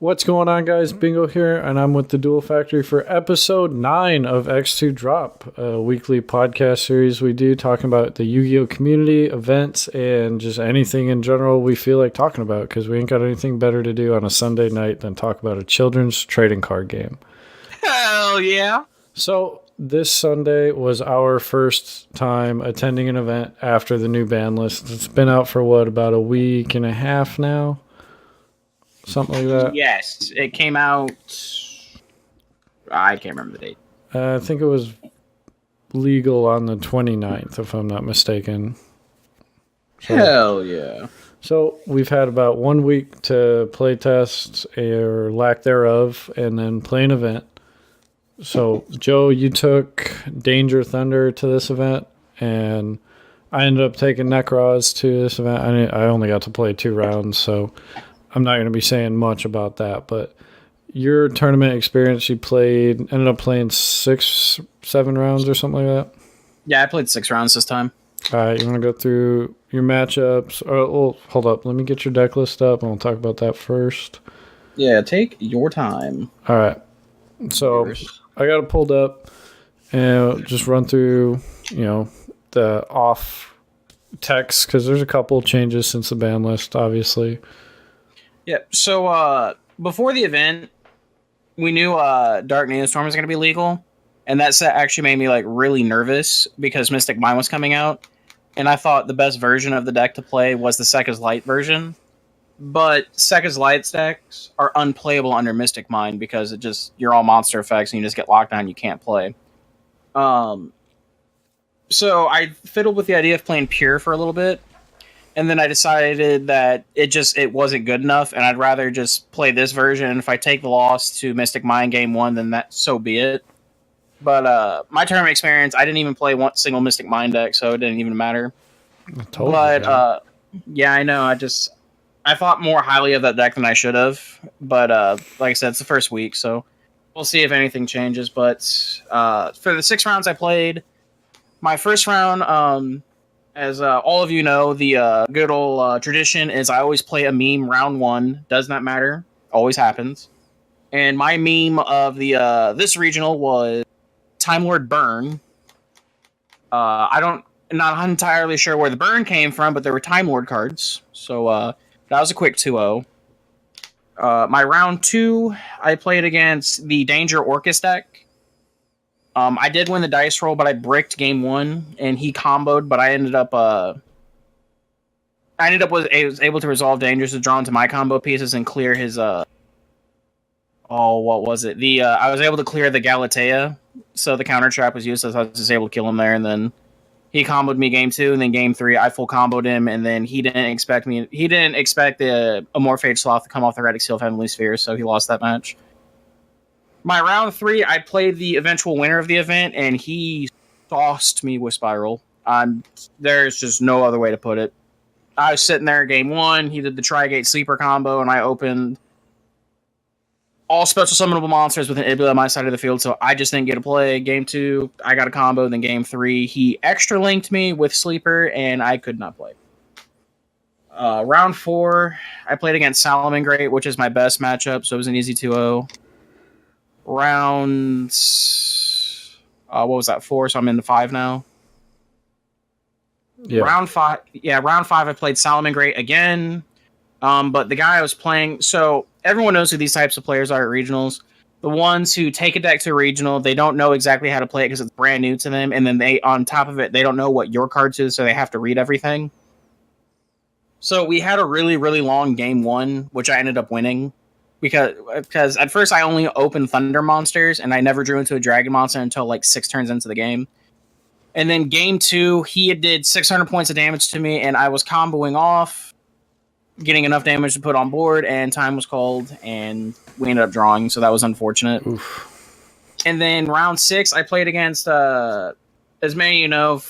What's going on, guys? Bingo here, and I'm with the Duel Factory for episode 9 of X-2 Drop, a weekly podcast series we do talking about the Yu-Gi-Oh! Community, events, and just anything in general we feel like talking about because we ain't got anything better to do on a Sunday night than talk about a children's trading card game. Hell yeah! So, this Sunday was our first time attending an event after the new ban list. It's been out for, about a week and a half now? Something like that. Yes, it came out. I can't remember the date. I think it was legal on the 29th, if I'm not mistaken. So, hell yeah. So we've had about 1 week to play test or lack thereof and then play an event. So, Joe, you took Danger Thunder to this event, and I ended up taking Necros to this event. I only got to play 2 rounds, so I'm not going to be saying much about that, but your tournament experience, you ended up playing 6, 7 rounds or something like that? Yeah, I played 6 rounds this time. All right, you want to go through your matchups? Oh, hold up. Let me get your deck list up, and we'll talk about that first. Yeah, take your time. All right. So I got it pulled up, and just run through, the off text, because there's a couple changes since the ban list, obviously. Yeah, so before the event, we knew Dark Neostorm was going to be legal, and that set actually made me really nervous because Mystic Mine was coming out, and I thought the best version of the deck to play was the Sekka's Light version, but Sekka's Light decks are unplayable under Mystic Mine because you're all monster effects and you just get locked down and you can't play. So I fiddled with the idea of playing Pure for a little bit, and then I decided that it wasn't good enough, and I'd rather just play this version. And if I take the loss to Mystic Mine Game 1, then so be it. But my tournament experience, I didn't even play one single Mystic Mine deck, so it didn't even matter. Yeah, I know. I thought more highly of that deck than I should have. But like I said, it's the first week, so we'll see if anything changes. But for the 6 rounds I played, my first round... as all of you know, the good old tradition is I always play a meme round 1. Does not matter. Always happens. And my meme of the this regional was Time Lord Burn. Not entirely sure where the burn came from, but there were Time Lord cards. So that was a quick 2-0. My round 2, I played against the Danger Orcus deck. I did win the dice roll, but I bricked game 1, and he comboed, but I was able to resolve dangers to draw into my combo pieces and clear his, what was it? I was able to clear the Galatea, so the counter trap was useless. I was just able to kill him there, and then he comboed me game 2, and then game 3, I full comboed him, and then he didn't expect the Amorphage Sloth to come off the Redic Seal of Heavenly Spheres, so he lost that match. My round 3, I played the eventual winner of the event, and he sauced me with Spiral. There's just no other way to put it. I was sitting there game 1, he did the Tri-Gate Sleeper combo, and I opened all special summonable monsters with an Ibla on my side of the field, so I just didn't get to play. Game 2, I got a combo, then game 3, he extra linked me with Sleeper, and I could not play. Round 4, I played against Salamangreat, which is my best matchup, so it was an easy 2-0. Rounds, what was that, 4? So I'm into 5 now. Yeah. Round 5, I played Salamangreat again. But the guy I was playing, so everyone knows who these types of players are at regionals. The ones who take a deck to a regional, they don't know exactly how to play it because it's brand new to them, and then on top of it, they don't know what your cards is, so they have to read everything. So we had a really, really long game 1, which I ended up winning. Because at first I only opened Thunder monsters, and I never drew into a Dragon monster until 6 turns into the game. And then game 2, he did 600 points of damage to me, and I was comboing off, getting enough damage to put on board, and time was called, and we ended up drawing, so that was unfortunate. Oof. And then round 6, I played against, as many of you know,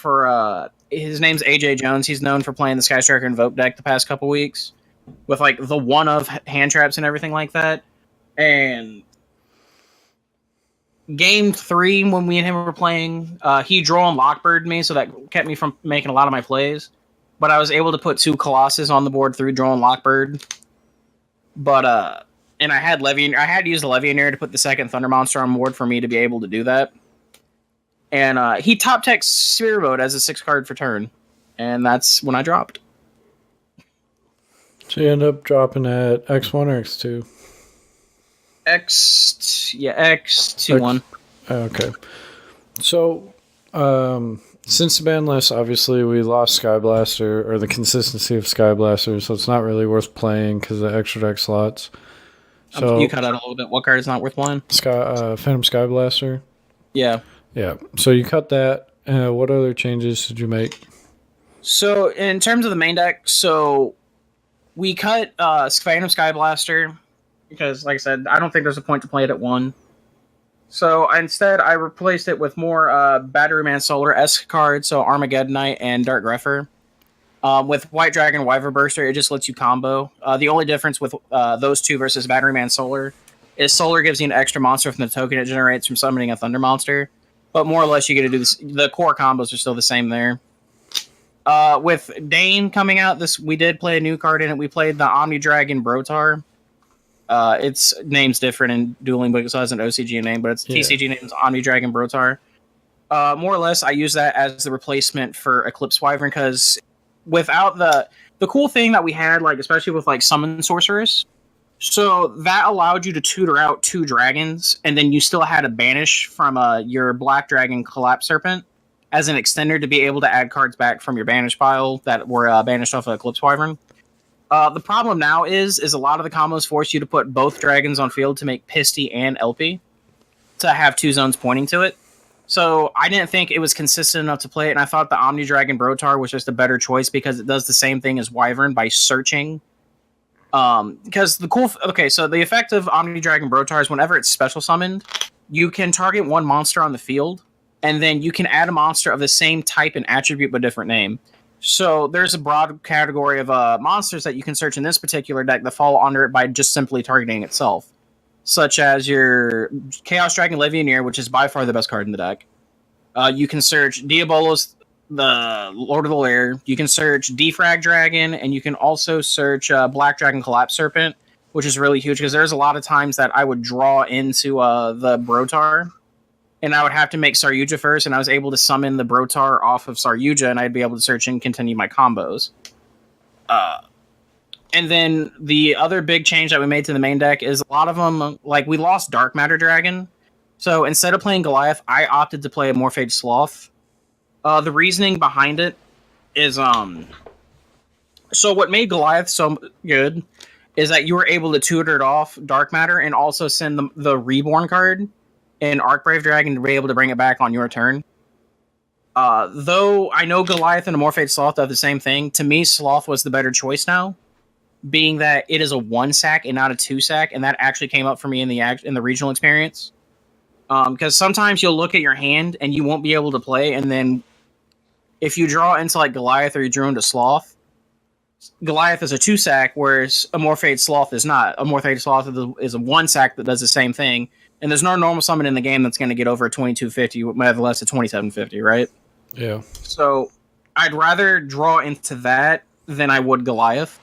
his name's AJ Jones. He's known for playing the Sky Striker Invoke deck the past couple weeks, with the one of hand traps and everything like that. And game 3, when we and him were playing, he draw and Lockbird me, so that kept me from making a lot of my plays. But I was able to put 2 Colossus on the board through draw and Lockbird. But and I had to use the Levianeer to put the second Thunder Monster on board for me to be able to do that. And he top techs Sphere Mode as a 6-card for turn, and that's when I dropped. So you end up dropping at X1 or X2? X2-1. Okay. So, since the ban list, obviously we lost Skyblaster, or the consistency of Skyblaster, so it's not really worth playing because of the extra deck slots. So You cut out a little bit. What card is not worth playing? Phantom Skyblaster. Yeah. Yeah. So you cut that. What other changes did you make? So in terms of the main deck, so we cut Phantom Skyblaster because, like I said, I don't think there's a point to play it at 1. So instead, I replaced it with more Batteryman Solar-esque cards, so Armageddonite and Dark Grepher. With White Dragon Wyvern Burster, it just lets you combo. The only difference with those two versus Batteryman Solar is Solar gives you an extra monster from the token it generates from summoning a Thunder Monster. But more or less, you get to do this. The core combos are still the same there. With Dane coming out, we did play a new card in it. We played the Omni Dragon Brotar. Its name's different in Dueling Book, so it has an OCG name, but its TCG name is Omni Dragon Brotar. More or less, I use that as the replacement for Eclipse Wyvern because without the cool thing that we had, like especially with like Summon Sorceress, so that allowed you to tutor out 2 dragons, and then you still had a banish from your Black Dragon Collapse Serpent as an extender to be able to add cards back from your banish pile that were banished off of Eclipse Wyvern. The problem now is a lot of the combos force you to put both dragons on field to make Pisty and LP to have 2 zones pointing to it. So I didn't think it was consistent enough to play it, and I thought the Omni Dragon Brotar was just a better choice because it does the same thing as Wyvern by searching. Because so the effect of Omni Dragon Brotar is whenever it's special summoned, you can target 1 monster on the field, and then you can add a monster of the same type and attribute but different name. So there's a broad category of monsters that you can search in this particular deck that fall under it by just simply targeting itself, such as your Chaos Dragon Levianeer, which is by far the best card in the deck. You can search Diabolos, the Lord of the Lair. You can search Defrag Dragon, and you can also search Black Dragon Collapse Serpent, which is really huge because there's a lot of times that I would draw into the Brotar, and I would have to make Saryuja first, and I was able to summon the Brotar off of Saryuja, and I'd be able to search and continue my combos. And then the other big change that we made to the main deck is a lot of them, like we lost Dark Matter Dragon. So instead of playing Goliath, I opted to play a Morphage Sloth. The reasoning behind it is, so what made Goliath so good is that you were able to tutor it off Dark Matter and also send the Reborn card in Arcbrave Dragon to be able to bring it back on your turn. Though I know Goliath and a Morphage Sloth have the same thing, to me, Sloth was the better choice now, being that it is a 1-sack and not a 2-sack, and that actually came up for me in the regional experience. Because sometimes you'll look at your hand and you won't be able to play, and then if you draw into like Goliath or you drew into Sloth, Goliath is a 2-sack, whereas a Morphage Sloth is not. A Morphage Sloth is a 1-sack that does the same thing, and there's no normal summon in the game that's going to get over a 2250, much less a 2750, right? Yeah. So I'd rather draw into that than I would Goliath.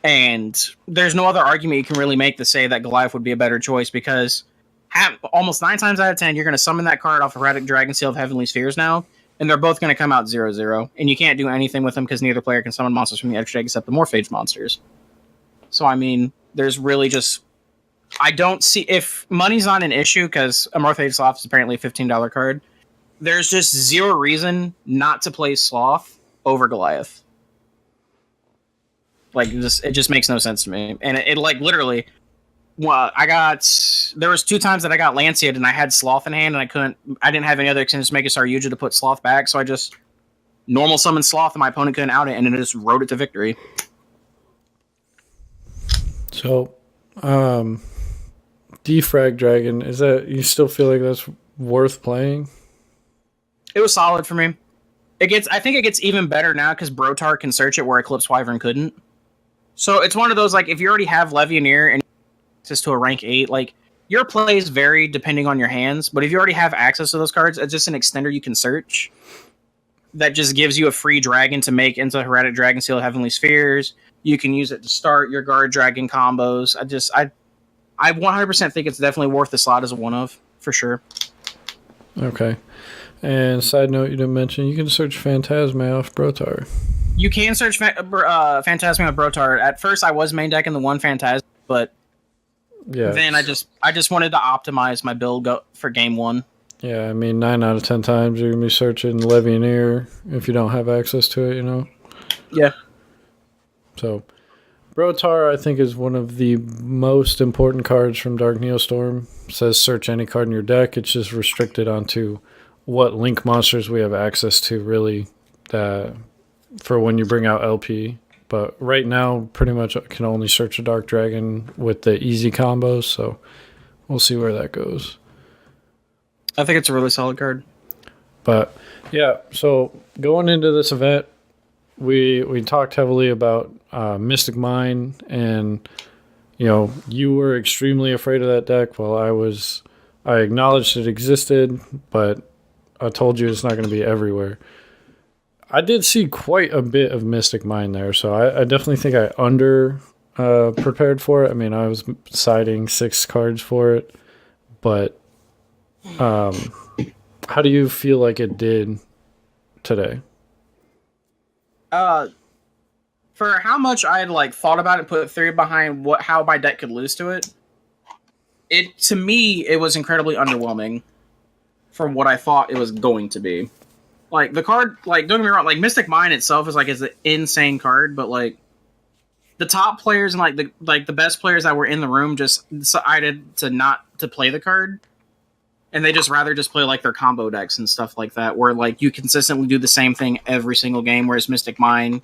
And there's no other argument you can really make to say that Goliath would be a better choice because almost 9 times out of 10, you're going to summon that card off of Erratic Dragon Seal of Heavenly Spheres now, and they're both going to come out 0/0, and you can't do anything with them because neither player can summon monsters from the extra deck except the Morphage monsters. So, I mean, there's really just... I don't see... If money's not an issue, because a Morphage Sloth is apparently a $15 card, there's just zero reason not to play Sloth over Goliath. Like, it just makes no sense to me. And it like, literally... Well, there was 2 times that I got Lancet and I had Sloth in hand and I didn't have any other extensions to make a Saryuja to put Sloth back, so I just normal summoned Sloth and my opponent couldn't out it, and it just rode it to victory. So, Defrag Dragon, is that, you still feel like that's worth playing? It was solid for me. I think it gets even better now because Brotar can search it where Eclipse Wyvern couldn't. So it's one of those, like, if you already have Levianeer and access to a rank 8, like, your plays vary depending on your hands, but if you already have access to those cards, it's just an extender you can search that just gives you a free dragon to make into Heretic Dragon Seal Heavenly Spheres. You can use it to start your guard dragon combos. I 100% think it's definitely worth the slot as a one of, for sure. Okay. And side note, you didn't mention you can search Phantasma off Brotar. You can search Phantasma with Brotar. At first, I was main decking the one Phantasma, but then I just wanted to optimize my build for game one. Yeah, I mean, 9 out of 10 times you're going to be searching Legionnaire if you don't have access to it, you know? Yeah. So, Brotar, I think, is one of the most important cards from Dark Neostorm. It says search any card in your deck. It's just restricted onto what link monsters we have access to, really, for when you bring out LP. But right now, pretty much can only search a Dark Dragon with the easy combos, so we'll see where that goes. I think it's a really solid card. But, yeah, so going into this event, we talked heavily about Mystic Mine, and, you know, you were extremely afraid of that deck while I acknowledged it existed, but I told you it's not going to be everywhere. I did see quite a bit of Mystic Mine there, so I definitely think I prepared for it. I mean, I was siding 6 cards for it, but how do you feel like it did today? For how much I had thought about it and put theory behind how my deck could lose to it, to me it was incredibly underwhelming from what I thought it was going to be. Like the card, don't get me wrong, Mystic Mine itself is an insane card, but the top players and the best players that were in the room just decided to play the card. And they just rather play their combo decks and stuff like that, where you consistently do the same thing every single game, whereas Mystic Mine,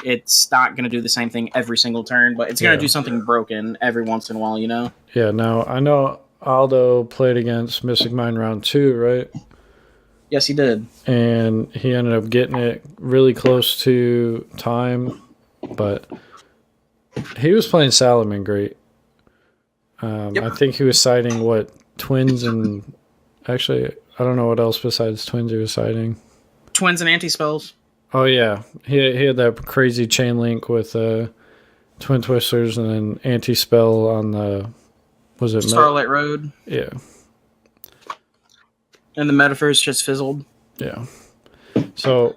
it's not going to do the same thing every single turn, but it's going to do something broken every once in a while, you know? Yeah, now I know Aldo played against Mystic Mine round 2, right? Yes, he did. And he ended up getting it really close to time, but he was playing Salaman great. I think he was siding, Twins and... Actually, I don't know what else besides Twins he was siding. Twins and anti-spells. Oh, yeah. He had that crazy chain link with Twin Twisters and then anti-spell on the... Was it... Starlight Road. Yeah. And the metaphors just fizzled. Yeah. So,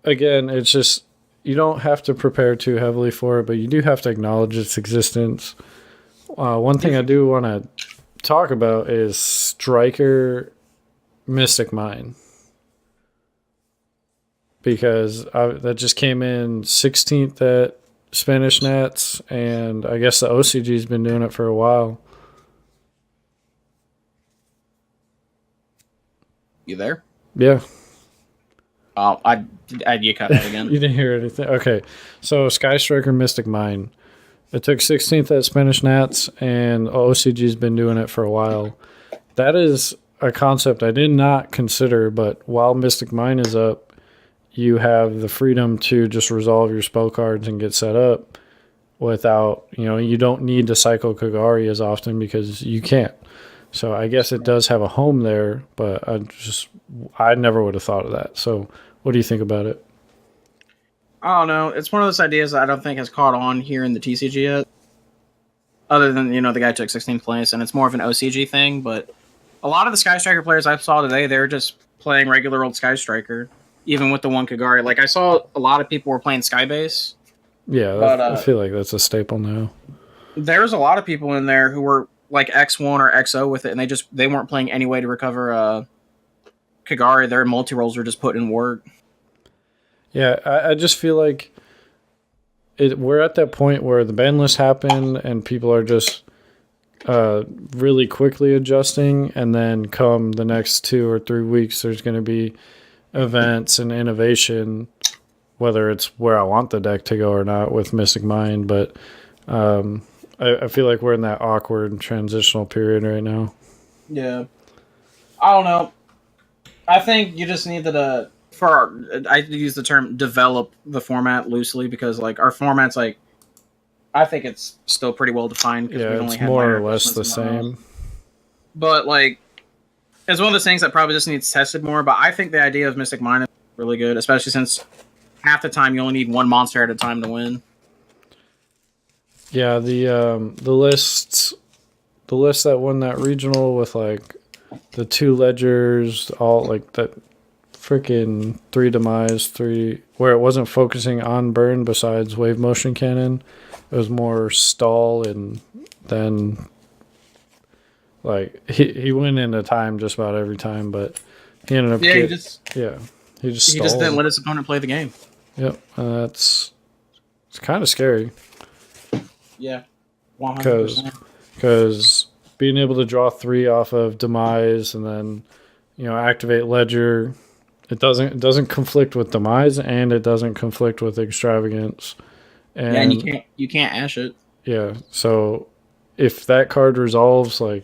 again, it's just... You don't have to prepare too heavily for it, but you do have to acknowledge its existence. One thing I do want to talk about is Striker Mystic Mine, because that just came in 16th at Spanish Nats, and I guess the OCG's been doing it for a while. You there? Yeah. Oh, you cut that again. You didn't hear anything? Okay. So Sky Striker Mystic Mine. It took 16th at Spanish Nats, and OCG's been doing it for a while. That is a concept I did not consider, but while Mystic Mine is up, you have the freedom to just resolve your spell cards and get set up without, you don't need to cycle Kagari as often because you can't. So I guess it does have a home there, but I never would have thought of that. So what do you think about it? I don't know. It's one of those ideas that I don't think has caught on here in the TCG yet. Other than, the guy took 16th place, and it's more of an OCG thing, but a lot of the Sky Striker players I saw today, they were just playing regular old Sky Striker, even with the one Kagari. I saw a lot of people were playing Skybase. Yeah, but, I feel like that's a staple now. There's a lot of people in there who were X1 or XO with it, and they weren't playing any way to recover Kagari. Their multi-rolls were just put in work. Yeah, I just feel like we're at that point where the ban list happened and people are just really quickly adjusting, and then come the next 2 or 3 weeks, there's going to be events and innovation, whether it's where I want the deck to go or not with Mystic Mine, but I feel like we're in that awkward transitional period right now. Yeah. I don't know. I think you just need to... I use the term develop the format loosely, because our format's I think it's still pretty well defined. Yeah, we've only it's more or less the same. But it's one of those things that probably just needs tested more. But I think the idea of Mystic Mine is really good, especially since half the time you only need one monster at a time to win. Yeah, the list that won that regional with like the two ledgers, all like that freaking three demise, three where it wasn't focusing on burn besides wave motion cannon. It was more stall and then like he went into time just about every time, but he ended up he just he just didn't let his opponent play the game. Yep, it's kind of scary. Yeah, 100%. Because being able to draw 3 off of demise and then activate ledger, it doesn't conflict with demise and it doesn't conflict with extravagance. And you can't ash it. Yeah, so if that card resolves, like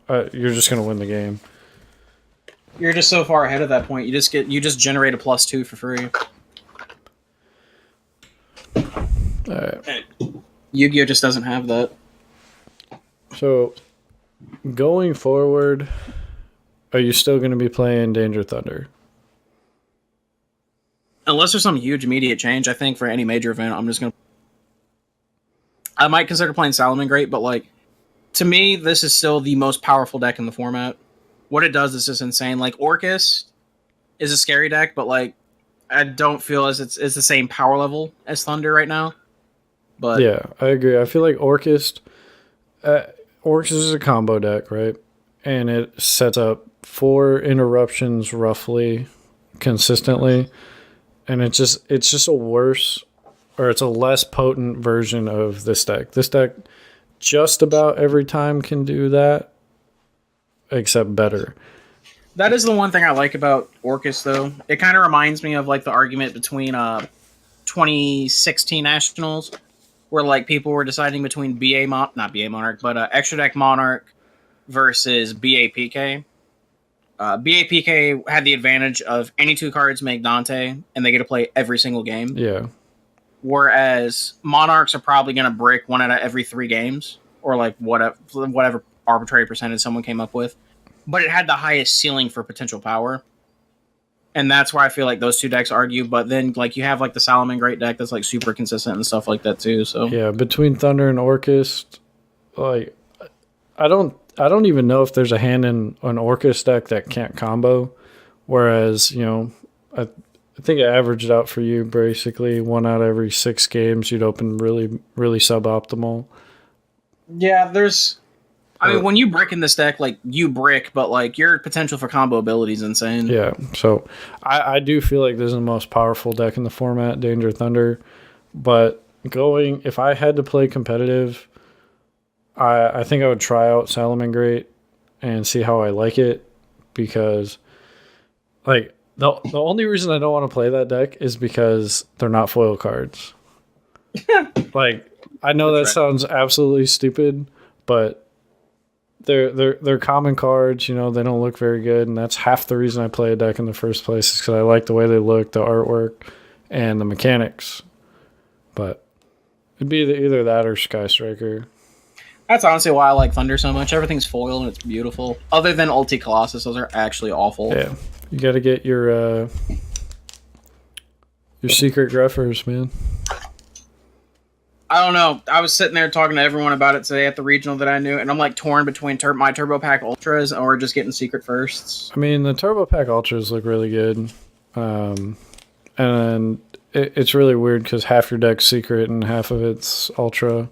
you're just gonna win the game. You're just so far ahead at that point. You just generate a +2 for free. All right. Yu-Gi-Oh just doesn't have that. So, going forward, are you still going to be playing Danger Thunder? Unless there's some huge immediate change, I think for any major event, I'm just going to... I might consider playing Salamangreat, but like, to me, this is still the most powerful deck in the format. What it does is just insane. Like, Orcus is a scary deck, but like, I don't feel as it's the same power level as Thunder right now. But yeah, I agree. I feel like Orcus is a combo deck, right? And it sets up 4 interruptions roughly consistently, and it's just a worse, or it's a less potent version of this deck. This deck just about every time can do that, except better. That is the one thing I like about Orcus, though. It kind of reminds me of like the argument between 2016 Nationals, where like people were deciding between not BA Monarch, but Extra Deck Monarch versus BAPK. BAPK had the advantage of any 2 cards make Dante, and they get to play every single game. Yeah. Whereas Monarchs are probably going to brick 1 out of every 3 games, or like whatever arbitrary percentage someone came up with. But it had the highest ceiling for potential power. And that's why I feel like those 2 decks argue. But then, like, you have like the Salamangreat deck that's like super consistent and stuff like that too. So yeah, between Thunder and Orcus, like, I don't even know if there's a hand in an Orcus deck that can't combo. Whereas I think it averaged out for you basically 1 out of every 6 games you'd open really really suboptimal. Yeah, I mean, when you brick in this deck, like, you brick, but, like, your potential for combo ability is insane. Yeah, so I do feel like this is the most powerful deck in the format, Danger Thunder. But if I had to play competitive, I think I would try out Salamangreat and see how I like it. Because, like, the only reason I don't want to play that deck is because they're not foil cards. Like, I know that sounds absolutely stupid, but... They're common cards, they don't look very good, and that's half the reason I play a deck in the first place is because I like the way they look, the artwork, and the mechanics. But it'd be either that or Sky Striker. That's honestly why I like Thunder so much. Everything's foil and it's beautiful. Other than Ulti Colossus, those are actually awful. Yeah, you got to get your secret Greffers, man. I don't know. I was sitting there talking to everyone about it today at the regional that I knew, and I'm like torn between my Turbo Pack Ultras or just getting secret firsts. I mean, the Turbo Pack Ultras look really good. And it's really weird because half your deck's secret and half of it's Ultra.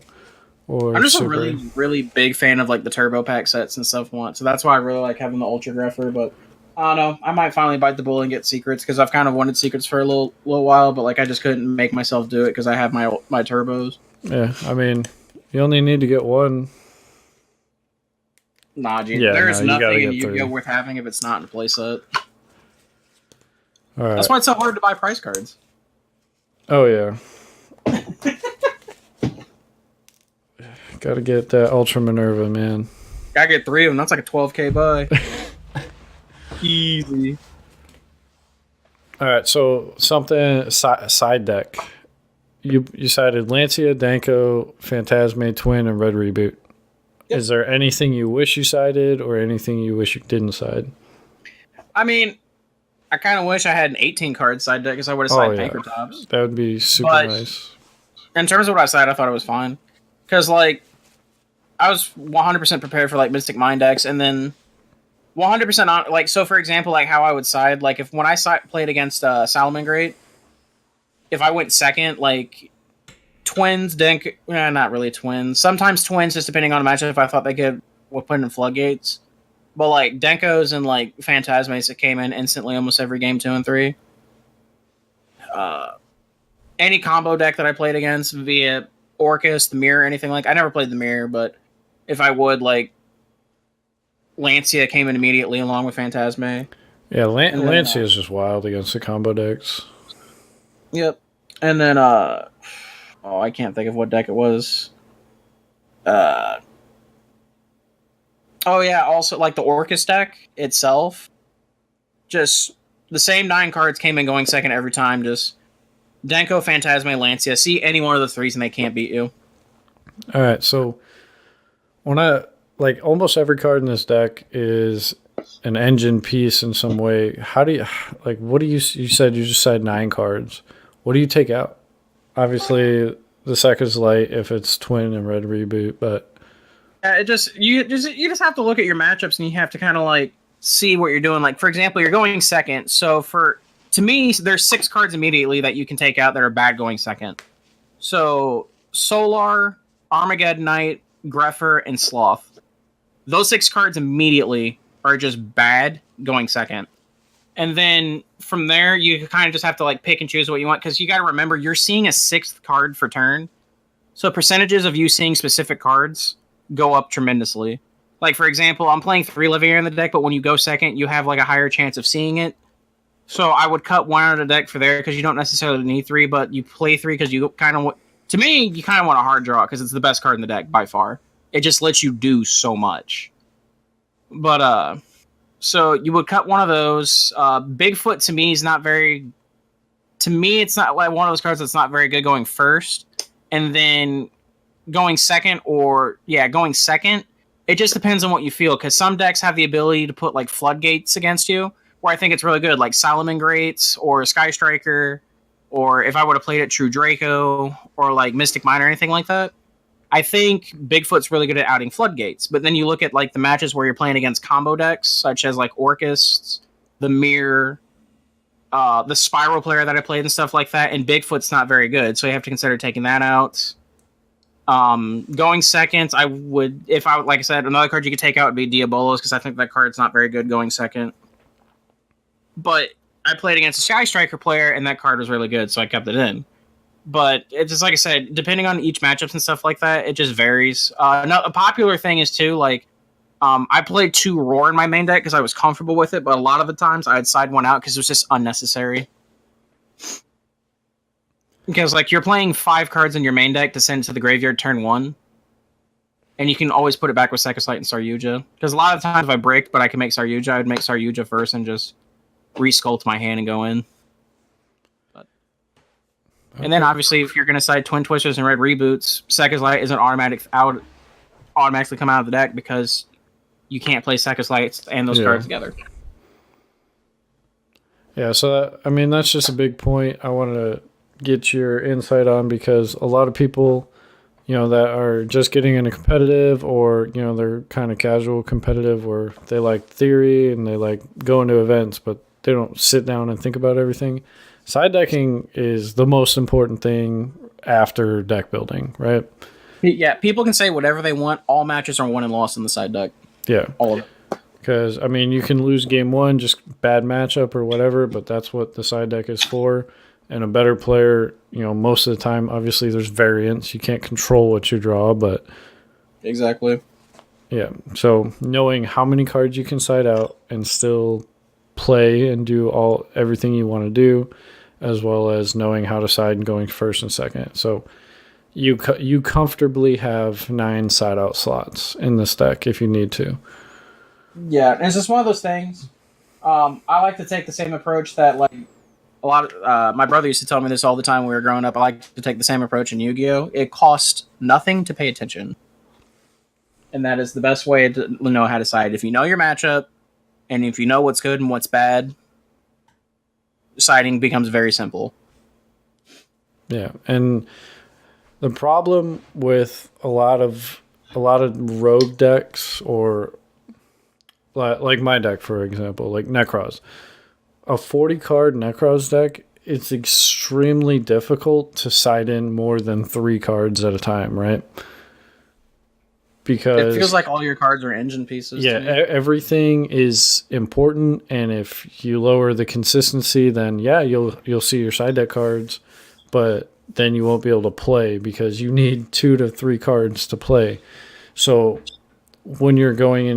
I'm just super. a really, really big fan of like the Turbo Pack sets and stuff. So that's why I really like having the Ultra Greffer, but I don't know. I might finally bite the bullet and get secrets because I've kind of wanted secrets for a little while, but like I just couldn't make myself do it because I have my turbos. Yeah, I mean, you only need to get 1. Nah, dude. There's nothing in Yu-Gi-Oh worth having if it's not in a playset. All right. That's why it's so hard to buy price cards. Oh, yeah. Gotta get that Ultra Minerva, man. Gotta get 3 of them. That's like a 12K buy. Easy. All right, so something side deck. You cited Lancia, Danko, Phantasme, Twin, and Red Reboot. Yep. Is there anything you wish you sided or anything you wish you didn't side? I mean, I kind of wish I had an 18-card side deck because I would have sided Anchor Tops. That would be super nice. In terms of what I sided, I thought it was fine. Because, like, I was 100% prepared for, like, Mystic Mind decks, and then 100% on, like, so for example, like, how I would side, like, when I played against Salamangreat, if I went second, like, Twins, not really Twins, sometimes Twins, just depending on the matchup, if I thought they could put in Floodgates. But, like, Denkos and, like, Phantasmes that came in instantly almost every game 2 and 3. Any combo deck that I played against via Orcus, the Mirror, anything like... I never played the Mirror, but if I would, like, Lancia came in immediately along with Phantasme. Yeah, Lancia is just wild against the combo decks. Yep. And then, I can't think of what deck it was. Oh, yeah, also, like, the Orcus deck itself, just the same 9 cards came in going second every time, just Denko, Phantasme, Lancia. See any one of the 3s and they can't beat you. All right, so when like, almost every card in this deck is an engine piece in some way. How do you, like, what do you said you just said 9 cards. What do you take out? Obviously, the second's light if it's Twin and Red Reboot, but... you just have to look at your matchups and you have to kind of, like, see what you're doing. Like, for example, you're going second, so to me, there's 6 cards immediately that you can take out that are bad going second. So, Solar, Armageddon Knight, Greffer, and Sloth. Those 6 cards immediately are just bad going second. And then from there, you kind of just have to, like, pick and choose what you want, because you got to remember, you're seeing a 6th card for turn. So percentages of you seeing specific cards go up tremendously. Like, for example, I'm playing 3 Living Air in the deck, but when you go second, you have, like, a higher chance of seeing it. So I would cut 1 out of the deck for there, because you don't necessarily need 3, but you play 3 because you kind of want... To me, you kind of want a hard draw, because it's the best card in the deck, by far. It just lets you do so much. But, so you would cut 1 of those. Bigfoot, to me, is not very... To me, it's not like one of those cards that's not very good going first. And then going second, it just depends on what you feel, because some decks have the ability to put, like, floodgates against you, where I think it's really good, like Salamangreats or Sky Striker, or if I would have played it, True Draco, or like Mystic Mine or anything like that. I think Bigfoot's really good at outing floodgates, but then you look at, like, the matches where you're playing against combo decks, such as, like, Orcus, the Mirror, the Spiral player that I played and stuff like that, and Bigfoot's not very good, so you have to consider taking that out. Going second, I would, like I said, another card you could take out would be Diabolos, because I think that card's not very good going second. But I played against a Sky Striker player, and that card was really good, so I kept it in. But it's just, like I said, depending on each matchups and stuff like that, it just varies. A popular thing is, too, like, I played 2 Roar in my main deck because I was comfortable with it, but a lot of the times I'd side 1 out because it was just unnecessary. Because, like, you're playing 5 cards in your main deck to send to the graveyard turn 1, and you can always put it back with Second Sight and Saryuja. Because a lot of times if I bricked, but I can make Saryuja, I'd make Saryuja first and just resculpt my hand and go in. But... Okay. And then, obviously, if you're going to side Twin Twisters and Red Reboots, Second Light isn't automatically come out of the deck because you can't play Second Lights and those cards together. Yeah, so that's just a big point I wanted to get your insight on, because a lot of people, that are just getting into competitive, or, they're kind of casual competitive, where they like theory and they like going to events, but they don't sit down and think about everything. Side decking is the most important thing after deck building, right? Yeah, people can say whatever they want. All matches are won and lost in the side deck. Yeah. All of it. Because, you can lose game 1, just bad matchup or whatever, but that's what the side deck is for. And a better player, most of the time, obviously there's variance. You can't control what you draw, but... Exactly. Yeah, so knowing how many cards you can side out and still play and do everything you want to do, as well as knowing how to side and going first and second. So you comfortably have 9 side out slots in this deck if you need to. Yeah, and it's just one of those things. I like to take the same approach that, like, a lot of my brother used to tell me this all the time when we were growing up. I like to take the same approach in Yu-Gi-Oh! It costs nothing to pay attention. And that is the best way to know how to side. If you know your matchup, and if you know what's good and what's bad, siding becomes very simple. Yeah, and The problem with a lot of rogue decks, or like my deck, for example, like Necros, a 40 card Necros deck, it's extremely difficult to side in more than 3 cards at a time, right? Because it feels like all your cards are engine pieces. yeah, everything is important, and if you lower the consistency, then yeah, you'll see your side deck cards, but then you won't be able to play because you need 2 to 3 cards to play. So when you're going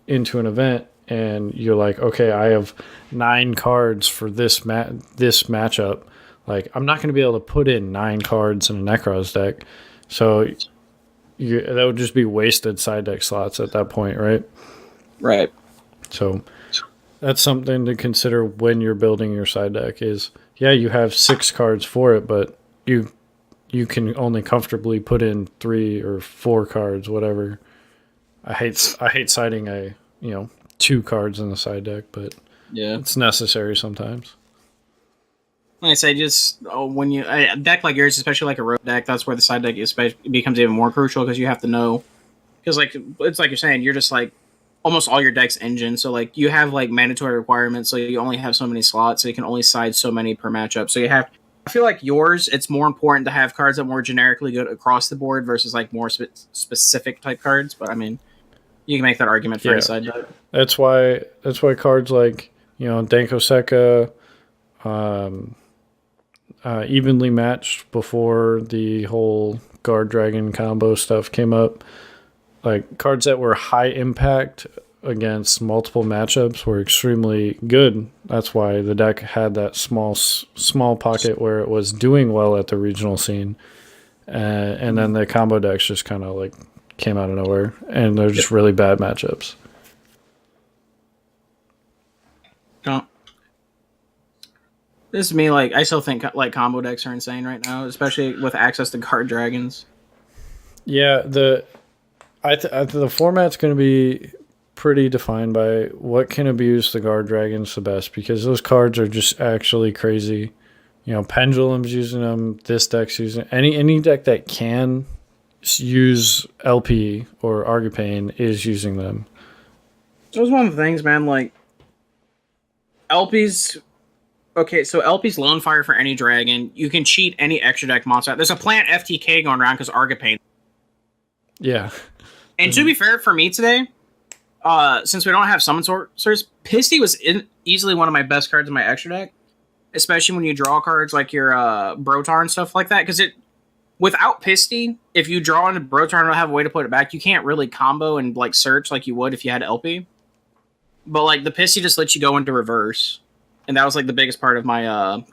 into an event and you're like, okay, I have 9 cards for this matchup, like I'm not going to be able to put in 9 cards in a Necros deck, so that would just be wasted side deck slots at that point, right? Right. So that's something to consider when you're building your side deck. Is yeah, you have 6 cards for it, but you can only comfortably put in 3 or 4 cards, whatever. I hate siding 2 cards in the side deck, but yeah, it's necessary sometimes. Like I say, just when a deck like yours, especially like a road deck, that's where the side deck becomes even more crucial because you have to know. Because like it's like you're saying, you're just like almost all your deck's engine, so like you have like mandatory requirements, so you only have so many slots, so you can only side so many per matchup. So you have. I feel like yours, it's more important to have cards that are more generically good across the board versus like more specific type cards. But I mean, you can make that argument for any side deck. That's why cards like Danko Seka, evenly matched before the whole Guard Dragon combo stuff came up. Like cards that were high impact against multiple matchups were extremely good. That's why the deck had that small pocket where it was doing well at the regional scene, and then the combo decks just kind of like came out of nowhere, and they're just really bad matchups. Don't. This is me. Like I still think like combo decks are insane right now, especially with access to Guard Dragons. Yeah, the format's going to be pretty defined by what can abuse the Guard Dragons the best, because those cards are just actually crazy. Pendulum's using them, this deck's using any deck that can use LP or Argipane is using them. That was one of the things, man, like LP's okay, so LP's Lone Fire for any dragon. You can cheat any extra deck monster. There's a plant FTK going around because Argipane. Yeah. And to be fair, for me today, since we don't have summon sorcerers, Pisty was easily one of my best cards in my extra deck, especially when you draw cards like your Brotar and stuff like that. Because without Pisty, if you draw into Brotar and don't have a way to put it back, you can't really combo and like search like you would if you had LP. But like the Pisty just lets you go into reverse, and that was like the biggest part of my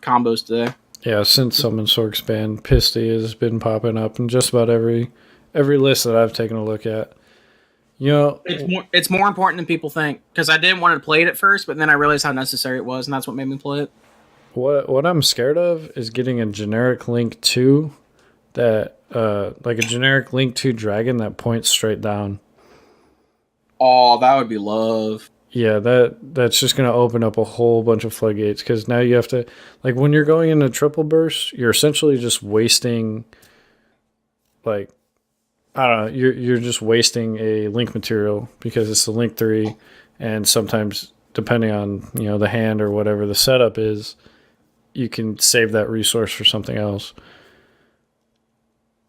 combos today. Yeah, since Summon Sorc banned, Pisty has been popping up in just about every list that I've taken a look at. It's more important than people think, because I didn't want to play it at first, but then I realized how necessary it was, and that's what made me play it. What I'm scared of is getting a generic Link 2 that like a generic Link 2 dragon that points straight down. Oh, that would be love. Yeah, that's just going to open up a whole bunch of floodgates, because now you have to, like, when you're going into triple burst, you're essentially just wasting, like, I don't know, you're just wasting a link material because it's the Link 3, and sometimes, depending on, the hand or whatever the setup is, you can save that resource for something else.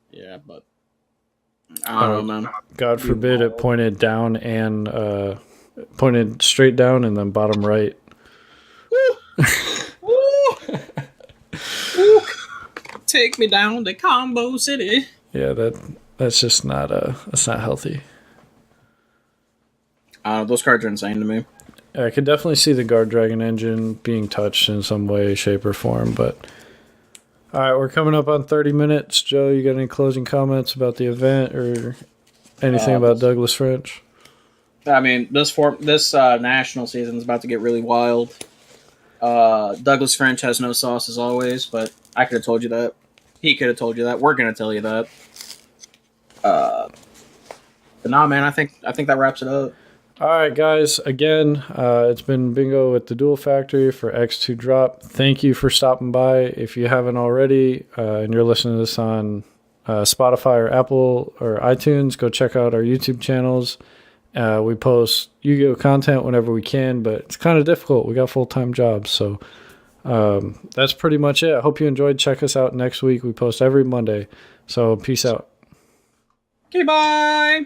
Yeah, but I don't know, man. God forbid it pointed down and pointed straight down and then bottom right. Woo! Woo! Take me down to Combo City. Yeah, that's just not that's not healthy. Those cards are insane to me. I could definitely see the Guard Dragon engine being touched in some way, shape, or form, but all right, we're coming up on 30 minutes. Joe, you got any closing comments about the event or anything about Douglas French? I mean, this national season is about to get really wild. Douglas French has no sauce as always, but I could have told you that. He could have told you that. We're gonna tell you that. But nah, man, I think that wraps it up. All right, guys. Again, it's been Bingo at the Duel Factory for X-2 Drop. Thank you for stopping by. If you haven't already, and you're listening to this on Spotify or Apple or iTunes, go check out our YouTube channels. We post Yu-Gi-Oh content whenever we can, but it's kind of difficult. We got full-time jobs, so that's pretty much it. I hope you enjoyed. Check us out next week. We post every Monday. So peace out. Okay, bye.